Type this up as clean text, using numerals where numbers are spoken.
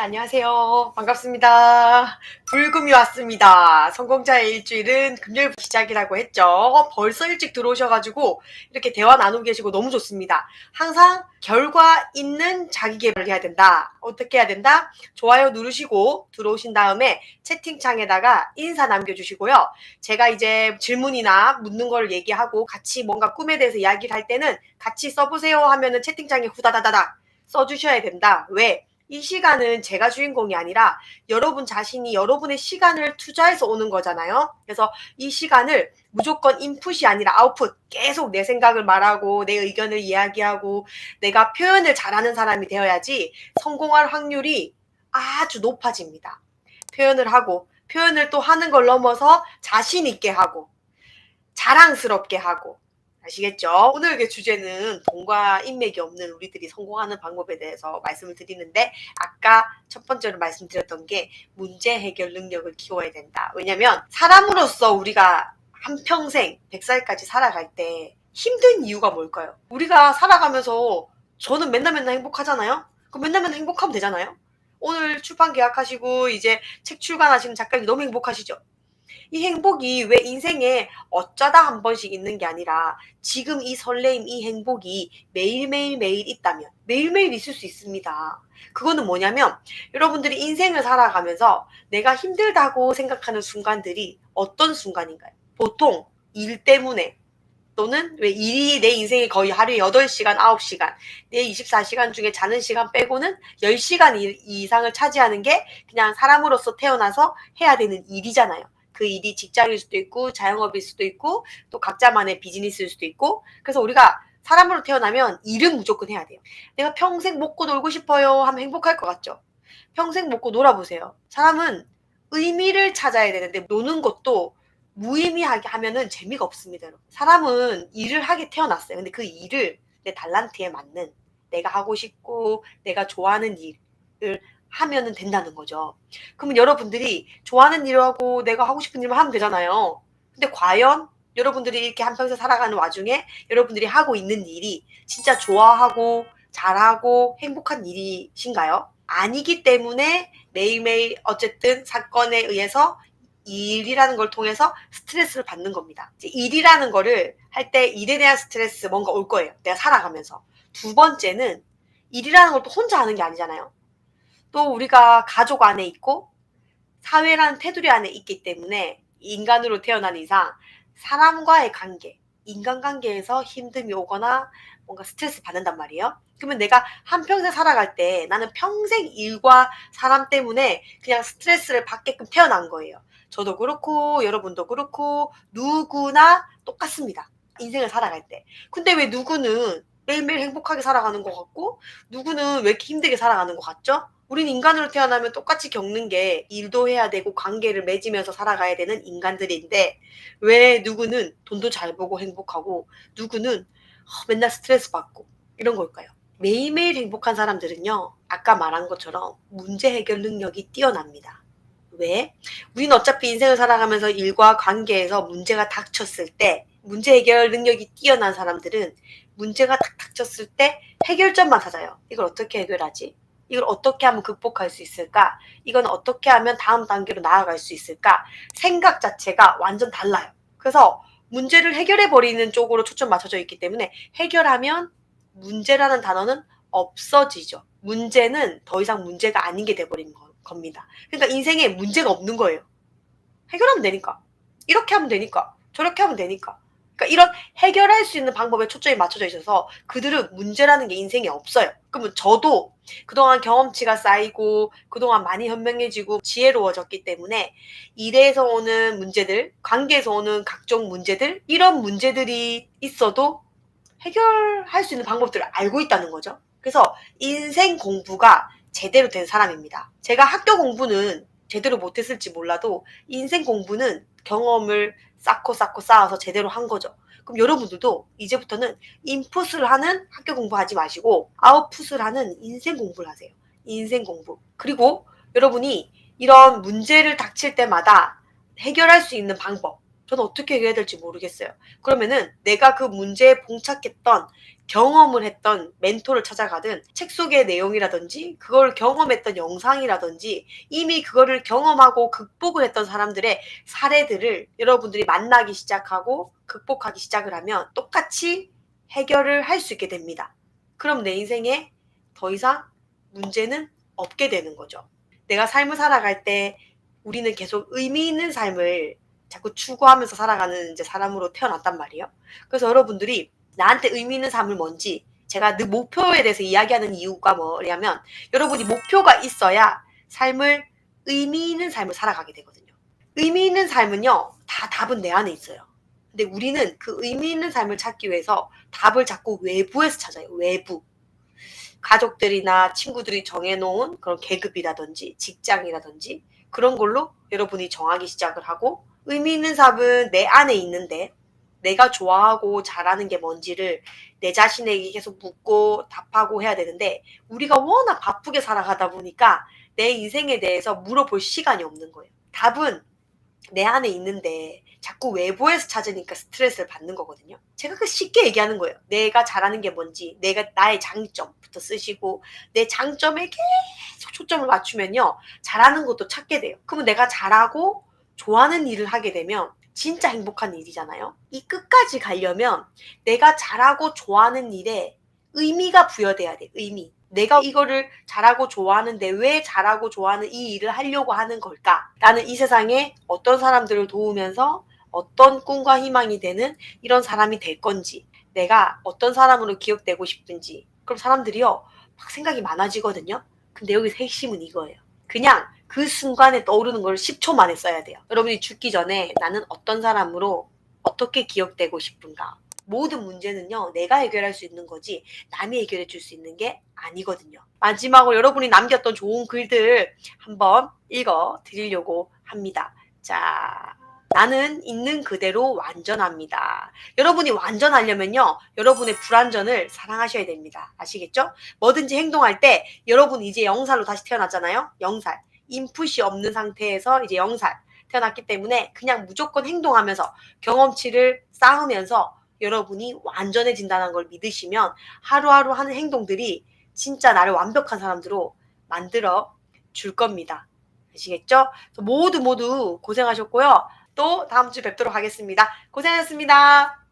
안녕하세요. 반갑습니다. 불금이 왔습니다. 성공자의 일주일은 금요일부터 시작이라고 했죠. 벌써 일찍 들어오셔가지고 이렇게 대화 나누고 계시고 너무 좋습니다. 항상 결과 있는 자기 개발을 해야 된다. 어떻게 해야 된다? 좋아요 누르시고 들어오신 다음에 채팅창에다가 인사 남겨주시고요. 제가 이제 질문이나 묻는 걸 얘기하고 같이 뭔가 꿈에 대해서 이야기를 할 때는 같이 써보세요 하면은 채팅창에 후다다다닥 써주셔야 된다. 왜? 이 시간은 제가 주인공이 아니라 여러분 자신이 여러분의 시간을 투자해서 오는 거잖아요. 그래서 이 시간을 무조건 인풋이 아니라 아웃풋, 계속 내 생각을 말하고 내 의견을 이야기하고 내가 표현을 잘하는 사람이 되어야지 성공할 확률이 아주 높아집니다. 표현을 하고, 표현을 또 하는 걸 넘어서 자신 있게 하고 자랑스럽게 하고, 아시겠죠? 오늘의 주제는 돈과 인맥이 없는 우리들이 성공하는 방법에 대해서 말씀을 드리는데, 아까 첫 번째로 말씀드렸던 게 문제 해결 능력을 키워야 된다. 왜냐면 사람으로서 우리가 한평생 100살까지 살아갈 때 힘든 이유가 뭘까요? 우리가 살아가면서 저는 맨날 행복하잖아요? 그럼 맨날 행복하면 되잖아요? 오늘 출판 계약하시고 이제 책 출간하시는 작가님 너무 행복하시죠? 이 행복이 왜 인생에 어쩌다 한 번씩 있는 게 아니라 지금 이 설레임, 이 행복이 매일매일 있다면 매일매일 있을 수 있습니다. 그거는 뭐냐면 여러분들이 인생을 살아가면서 내가 힘들다고 생각하는 순간들이 어떤 순간인가요? 보통 일 때문에 또는 왜 일이 내 인생에 거의 하루에 8시간, 9시간, 내 24시간 중에 자는 시간 빼고는 10시간 이상을 차지하는 게 그냥 사람으로서 태어나서 해야 되는 일이잖아요. 그 일이 직장일 수도 있고 자영업일 수도 있고 또 각자만의 비즈니스일 수도 있고, 그래서 우리가 사람으로 태어나면 일은 무조건 해야 돼요. 내가 평생 먹고 놀고 싶어요 하면 행복할 것 같죠? 평생 먹고 놀아보세요. 사람은 의미를 찾아야 되는데 노는 것도 무의미하게 하면은 재미가 없습니다. 여러분. 사람은 일을 하게 태어났어요. 근데 그 일을 내 달란트에 맞는, 내가 하고 싶고 내가 좋아하는 일을 하면은 된다는 거죠. 그러면 여러분들이 좋아하는 일을 하고 내가 하고 싶은 일만 하면 되잖아요. 근데 과연 여러분들이 이렇게 한평생 살아가는 와중에 여러분들이 하고 있는 일이 진짜 좋아하고 잘하고 행복한 일이신가요? 아니기 때문에 매일매일 어쨌든 사건에 의해서 일이라는 걸 통해서 스트레스를 받는 겁니다. 일이라는 거를 할 때 일에 대한 스트레스 뭔가 올 거예요. 내가 살아가면서. 두 번째는 일이라는 걸 또 혼자 하는 게 아니잖아요. 또 우리가 가족 안에 있고 사회라는 테두리 안에 있기 때문에 인간으로 태어난 이상 사람과의 관계, 인간관계에서 힘듦이 오거나 뭔가 스트레스 받는단 말이에요. 그러면 내가 한평생 살아갈 때 나는 평생 일과 사람 때문에 그냥 스트레스를 받게끔 태어난 거예요. 저도 그렇고 여러분도 그렇고 누구나 똑같습니다. 인생을 살아갈 때. 근데 왜 누구는 매일매일 행복하게 살아가는 것 같고 누구는 왜 이렇게 힘들게 살아가는 것 같죠? 우린 인간으로 태어나면 똑같이 겪는 게 일도 해야 되고 관계를 맺으면서 살아가야 되는 인간들인데 왜 누구는 돈도 잘 벌고 행복하고 누구는 맨날 스트레스 받고 이런 걸까요? 매일매일 행복한 사람들은요, 아까 말한 것처럼 문제 해결 능력이 뛰어납니다. 왜? 우린 어차피 인생을 살아가면서 일과 관계에서 문제가 닥쳤을 때 문제 해결 능력이 뛰어난 사람들은 문제가 딱 닥쳤을 때 해결점만 찾아요. 이걸 어떻게 해결하지? 이걸 어떻게 하면 극복할 수 있을까? 이건 어떻게 하면 다음 단계로 나아갈 수 있을까? 생각 자체가 완전 달라요. 그래서 문제를 해결해 버리는 쪽으로 초점 맞춰져 있기 때문에 해결하면 문제라는 단어는 없어지죠. 문제는 더 이상 문제가 아닌 게 돼버리는 겁니다. 그러니까 인생에 문제가 없는 거예요. 해결하면 되니까. 이렇게 하면 되니까. 저렇게 하면 되니까. 그러니까 이런 해결할 수 있는 방법에 초점이 맞춰져 있어서 그들은 문제라는 게 인생에 없어요. 그러면 저도 그동안 경험치가 쌓이고 그동안 많이 현명해지고 지혜로워졌기 때문에 일에서 오는 문제들, 관계에서 오는 각종 문제들, 이런 문제들이 있어도 해결할 수 있는 방법들을 알고 있다는 거죠. 그래서 인생 공부가 제대로 된 사람입니다. 제가 학교 공부는 제대로 못했을지 몰라도 인생 공부는 경험을 쌓고 쌓아서 제대로 한 거죠. 그럼 여러분들도 이제부터는 인풋을 하는 학교 공부하지 마시고 아웃풋을 하는 인생 공부를 하세요. 인생 공부. 그리고 여러분이 이런 문제를 닥칠 때마다 해결할 수 있는 방법, 저는 어떻게 해결해야 될지 모르겠어요. 그러면은 내가 그 문제에 봉착했던 경험을 했던 멘토를 찾아가든 책 속의 내용이라든지 그걸 경험했던 영상이라든지 이미 그거를 경험하고 극복을 했던 사람들의 사례들을 여러분들이 만나기 시작하고 극복하기 시작을 하면 똑같이 해결을 할 수 있게 됩니다. 그럼 내 인생에 더 이상 문제는 없게 되는 거죠. 내가 삶을 살아갈 때 우리는 계속 의미 있는 삶을 자꾸 추구하면서 살아가는 이제 사람으로 태어났단 말이에요. 그래서 여러분들이 나한테 의미 있는 삶을 뭔지 제가 늘 목표에 대해서 이야기하는 이유가 뭐냐면 여러분이 목표가 있어야 삶을 의미 있는 삶을 살아가게 되거든요. 의미 있는 삶은요, 다 답은 내 안에 있어요. 근데 우리는 그 의미 있는 삶을 찾기 위해서 답을 자꾸 외부에서 찾아요. 외부. 가족들이나 친구들이 정해놓은 그런 계급이라든지 직장이라든지 그런 걸로 여러분이 정하기 시작을 하고 의미 있는 삶은 내 안에 있는데 내가 좋아하고 잘하는 게 뭔지를 내 자신에게 계속 묻고 답하고 해야 되는데 우리가 워낙 바쁘게 살아가다 보니까 내 인생에 대해서 물어볼 시간이 없는 거예요. 답은 내 안에 있는데 자꾸 외부에서 찾으니까 스트레스를 받는 거거든요. 제가 그 쉽게 얘기하는 거예요. 내가 잘하는 게 뭔지, 내가 나의 장점부터 쓰시고 내 장점에 계속 초점을 맞추면요. 잘하는 것도 찾게 돼요. 그러면 내가 잘하고 좋아하는 일을 하게 되면 진짜 행복한 일이잖아요. 이 끝까지 가려면 내가 잘하고 좋아하는 일에 의미가 부여돼야 돼. 의미. 내가 이거를 잘하고 좋아하는데 왜 잘하고 좋아하는 이 일을 하려고 하는 걸까? 나는 이 세상에 어떤 사람들을 도우면서 어떤 꿈과 희망이 되는 이런 사람이 될 건지, 내가 어떤 사람으로 기억되고 싶은지. 그럼 사람들이요, 막 생각이 많아지거든요. 근데 여기서 핵심은 이거예요. 그냥 그 순간에 떠오르는 걸 10초 만에 써야 돼요. 여러분이 죽기 전에 나는 어떤 사람으로 어떻게 기억되고 싶은가? 모든 문제는요, 내가 해결할 수 있는 거지 남이 해결해 줄 수 있는 게 아니거든요. 마지막으로 여러분이 남겼던 좋은 글들 한번 읽어 드리려고 합니다. 자, 나는 있는 그대로 완전합니다. 여러분이 완전하려면요, 여러분의 불완전을 사랑하셔야 됩니다. 아시겠죠? 뭐든지 행동할 때 여러분 이제 0살로 다시 태어났잖아요. 0살. 인풋이 없는 상태에서 이제 0살 태어났기 때문에 그냥 무조건 행동하면서 경험치를 쌓으면서 여러분이 완전해진다는 걸 믿으시면 하루하루 하는 행동들이 진짜 나를 완벽한 사람들로 만들어 줄 겁니다. 아시겠죠? 모두 고생하셨고요. 또 다음 주에 뵙도록 하겠습니다. 고생하셨습니다.